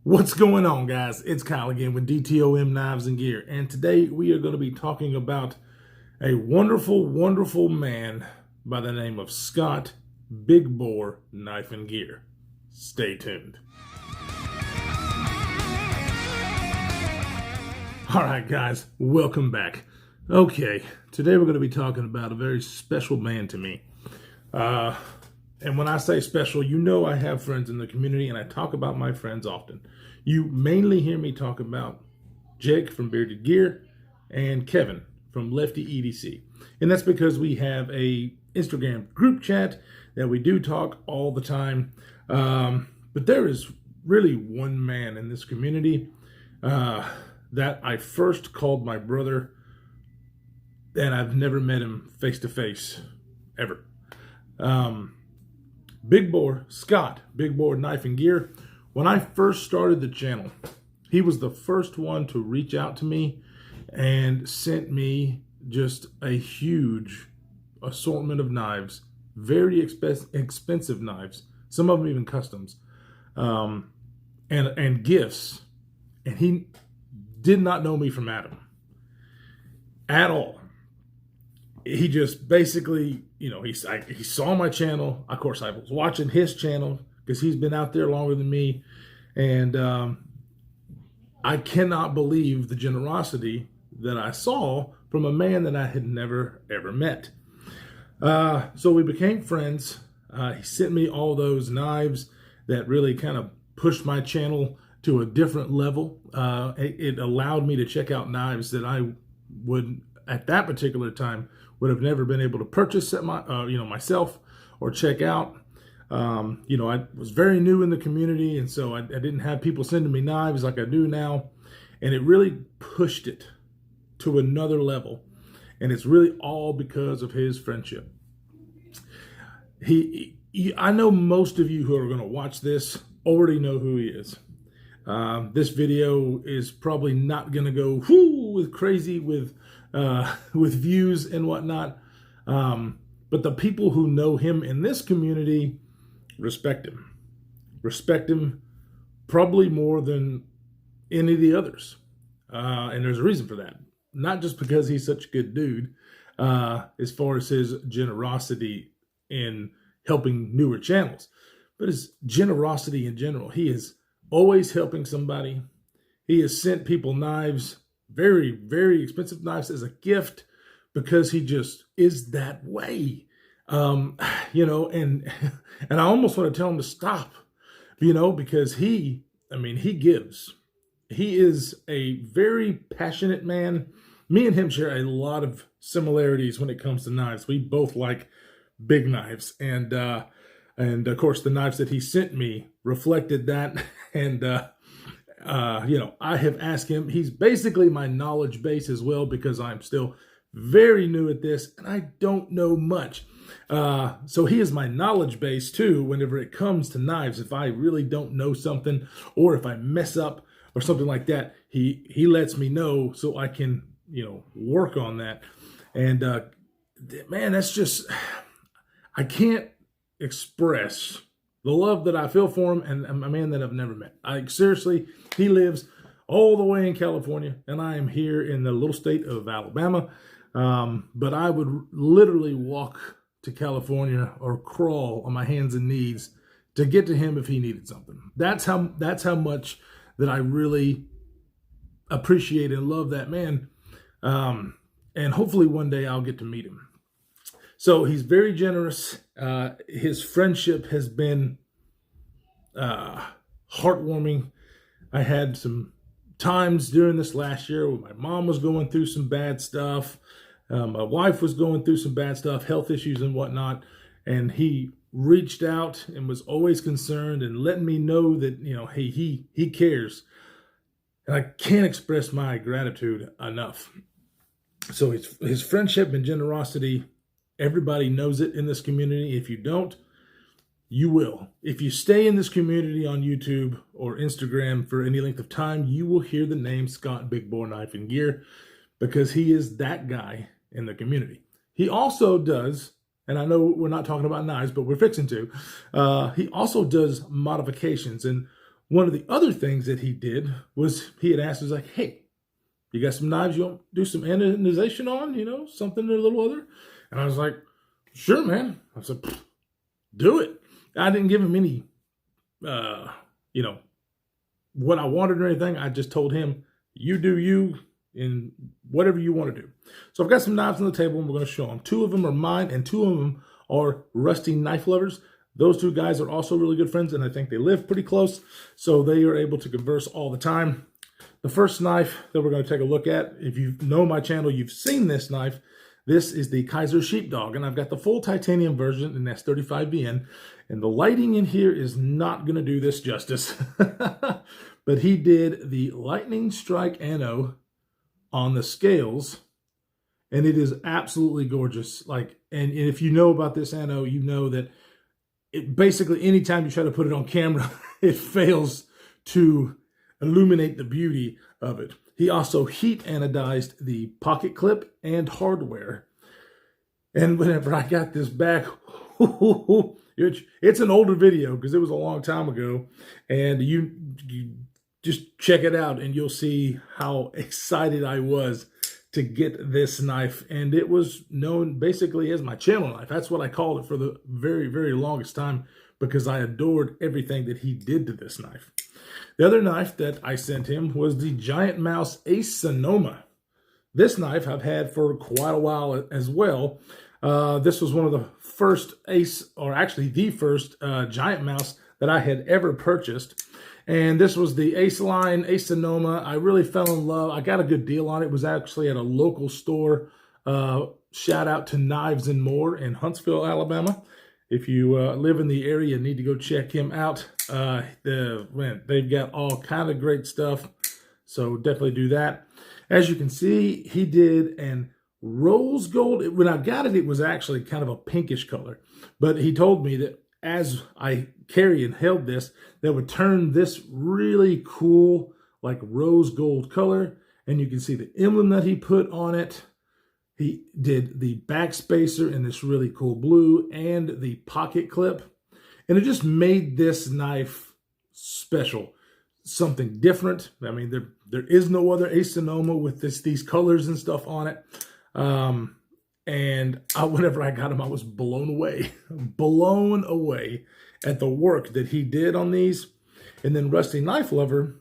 What's going on, guys? It's Kyle again with DTOM Knives and Gear, and today we are going to be talking about a wonderful, wonderful man by the name of Scott Big Bore Knife and Gear. Stay tuned. All right, guys, welcome back. Okay, today we're going to be talking about a very special man to me. And when I say special, you know I have friends in the community, and I talk about my friends often. You mainly hear me talk about Jake from Bearded Gear and Kevin from Lefty EDC. And that's because we have a Instagram group chat that we do talk all the time. But there is really one man in this community that I first called my brother, and I've never met him face to face ever. Big Bore, Scott, Big Bore Knife and Gear. When I first started the channel, he was the first one to reach out to me and sent me just a huge assortment of knives, very expensive knives, some of them even customs, and gifts. And he did not know me from Adam at all. He just basically, he saw my channel. Of course, I was watching his channel because he's been out there longer than me. And I cannot believe the generosity that I saw from a man that I had never, ever met. So we became friends. He sent me all those knives that really kind of pushed my channel to a different level. It allowed me to check out knives that I would, at that particular time, would have never been able to purchase at myself or check out. I was very new in the community, and so I didn't have people sending me knives like I do now, and it really pushed it to another level. And it's really all because of his friendship. I know most of you who are going to watch this already know who he is. This video is probably not going to go crazy with views and whatnot. But the people who know him in this community respect him probably more than any of the others. And there's a reason for that. Not just because he's such a good dude, as far as his generosity in helping newer channels, but his generosity in general. He is always helping somebody. He has sent people knives, very, very expensive knives, as a gift because he just is that way. And I almost want to tell him to stop, because he gives. He is a very passionate man. Me and him share a lot of similarities when it comes to knives. We both like big knives, and of course the knives that he sent me reflected that. And I have asked him. He's basically my knowledge base as well, because I'm still very new at this and I don't know much. So he is my knowledge base too whenever it comes to knives. If I really don't know something, or if I mess up or something like that, he lets me know so I can, work on that. And man, that's just, I can't express the love that I feel for him, and a man that I've never met. Seriously, he lives all the way in California, and I am here in the little state of Alabama. But I would literally walk to California or crawl on my hands and knees to get to him if he needed something. That's how much that I really appreciate and love that man. And hopefully one day I'll get to meet him. So he's very generous. His friendship has been heartwarming. I had some times during this last year when my mom was going through some bad stuff. My wife was going through some bad stuff, health issues and whatnot. And he reached out and was always concerned and letting me know that, hey, he cares. And I can't express my gratitude enough. So his friendship and generosity, everybody knows it in this community. If you don't, you will. If you stay in this community on YouTube or Instagram for any length of time, you will hear the name Scott Big Bore Knife and Gear, because he is that guy in the community. He also does, and I know we're not talking about knives, but we're fixing to, he also does modifications. And one of the other things that he did was he had asked us like, hey, you got some knives you want to do some anodization on, something a little other? And I was like, sure, man. I said, do it. I didn't give him any, what I wanted or anything. I just told him, you do you in whatever you want to do. So I've got some knives on the table and we're going to show them. 2 of them are mine and 2 of them are Rusty Knife Lovers. Those 2 guys are also really good friends and I think they live pretty close. So they are able to converse all the time. The first knife that we're going to take a look at, if you know my channel, you've seen this knife. This is the Kizer Sheepdog, and I've got the full titanium version in S35VN, and the lighting in here is not going to do this justice. But he did the Lightning Strike Ano on the scales, and it is absolutely gorgeous. And if you know about this Ano, you know that it basically, anytime you try to put it on camera, it fails to illuminate the beauty of it. He also heat anodized the pocket clip and hardware. And whenever I got this back, it's an older video because it was a long time ago. And you just check it out and you'll see how excited I was to get this knife. And it was known basically as my channel knife. That's what I called it for the very, very longest time because I adored everything that he did to this knife. The other knife that I sent him was the Giant Mouse Ace Sonoma. This knife I've had for quite a while as well. This was one of the first Ace, or actually the first Giant Mouse that I had ever purchased. And this was the Ace line, Ace Sonoma. I really fell in love. I got a good deal on it. It was actually at a local store. Shout out to Knives and More in Huntsville, Alabama. If you live in the area, you need to go check him out. They've got all kind of great stuff, so definitely do that. As you can see, he did an rose gold. When I got it, it was actually kind of a pinkish color, but he told me that as I carry and held this, that would turn this really cool, like rose gold color, and you can see the emblem that he put on it. He did the back spacer in this really cool blue and the pocket clip. And it just made this knife special, something different. I mean, there is no other Ace Sonoma with these colors and stuff on it. Whenever I got him, I was blown away at the work that he did on these. And then Rusty Knife Lover,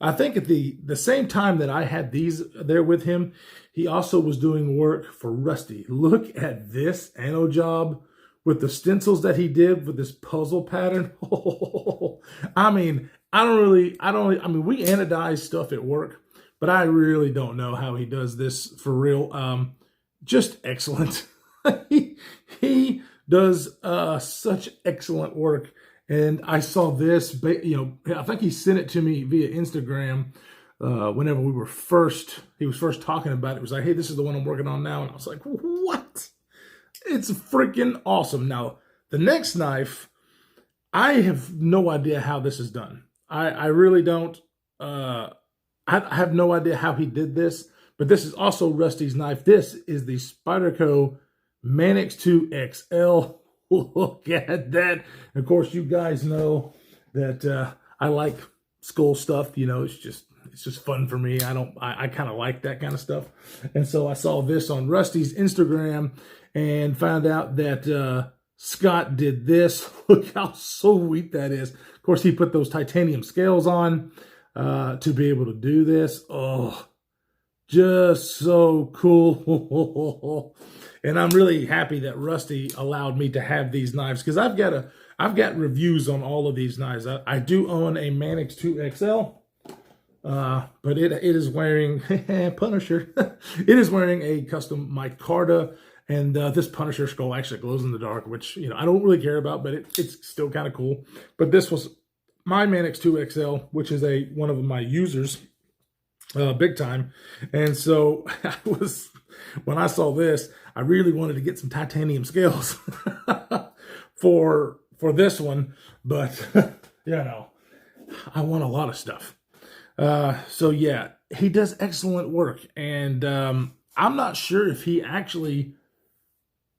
I think at the same time that I had these there with him, he also was doing work for Rusty. Look at this ano job with the stencils that he did with this puzzle pattern. I mean, we anodize stuff at work, but I really don't know how he does this for real. Just excellent. he does such excellent work. And I saw this, I think he sent it to me via Instagram whenever he was first talking about it. It was like, hey, this is the one I'm working on now. And I was like, what? It's freaking awesome. Now, the next knife, I have no idea how this is done. I really don't. I have no idea how he did this, but this is also Rusty's knife. This is the Spyderco Manix 2 XL. Look at that. Of course, you guys know that I like skull stuff. It's just fun for me. I kind of like that kind of stuff. And so I saw this on Rusty's Instagram and found out that Scott did this. Look how sweet that is. Of course, he put those titanium scales on to be able to do this. Oh, just so cool. And I'm really happy that Rusty allowed me to have these knives because I've got reviews on all of these knives. I do own a Manix 2 XL, but it is wearing Punisher. It is wearing a custom micarta, and this Punisher skull actually glows in the dark, which I don't really care about, but it's still kind of cool. But this was my Manix 2 XL, which is one of my users, big time, and so when I saw this, I really wanted to get some titanium scales for this one, but I want a lot of stuff. So yeah, he does excellent work, and I'm not sure if he actually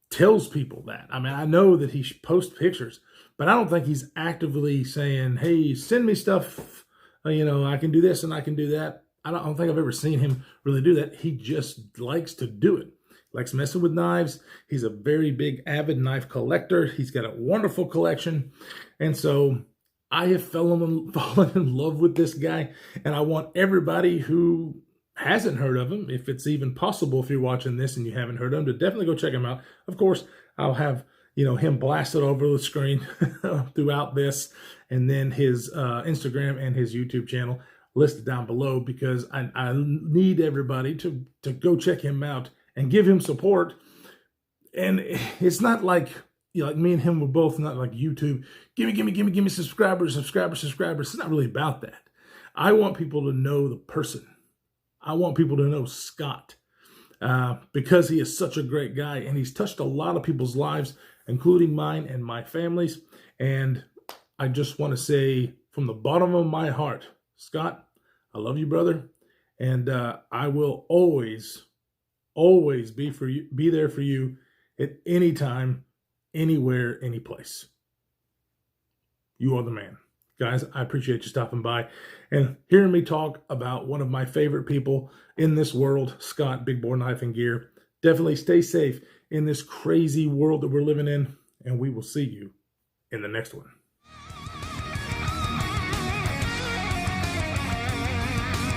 tells people that. I mean, I know that he posts pictures, but I don't think he's actively saying, hey, send me stuff, I can do this and I can do that. I don't think I've ever seen him really do that. He just likes to do it. Likes messing with knives. He's a very big avid knife collector. He's got a wonderful collection. And so I have fallen in love with this guy, and I want everybody who hasn't heard of him, if it's even possible, if you're watching this and you haven't heard of him, to definitely go check him out. Of course, I'll have him blasted over the screen throughout this, and then his Instagram and his YouTube channel listed down below, because I need everybody to go check him out and give him support. And it's not like, like me and him were both not like YouTube, give me subscribers. It's not really about that. I want people to know the person. I want people to know Scott, because he is such a great guy, and he's touched a lot of people's lives, including mine and my family's. And I just want to say from the bottom of my heart, Scott, I love you, brother. And I will always be there for you at any time, anywhere, any place. You are the man. Guys, I appreciate you stopping by and hearing me talk about one of my favorite people in this world, Scott, Big Bore Knife and Gear. Definitely stay safe in this crazy world that we're living in, and we will see you in the next one.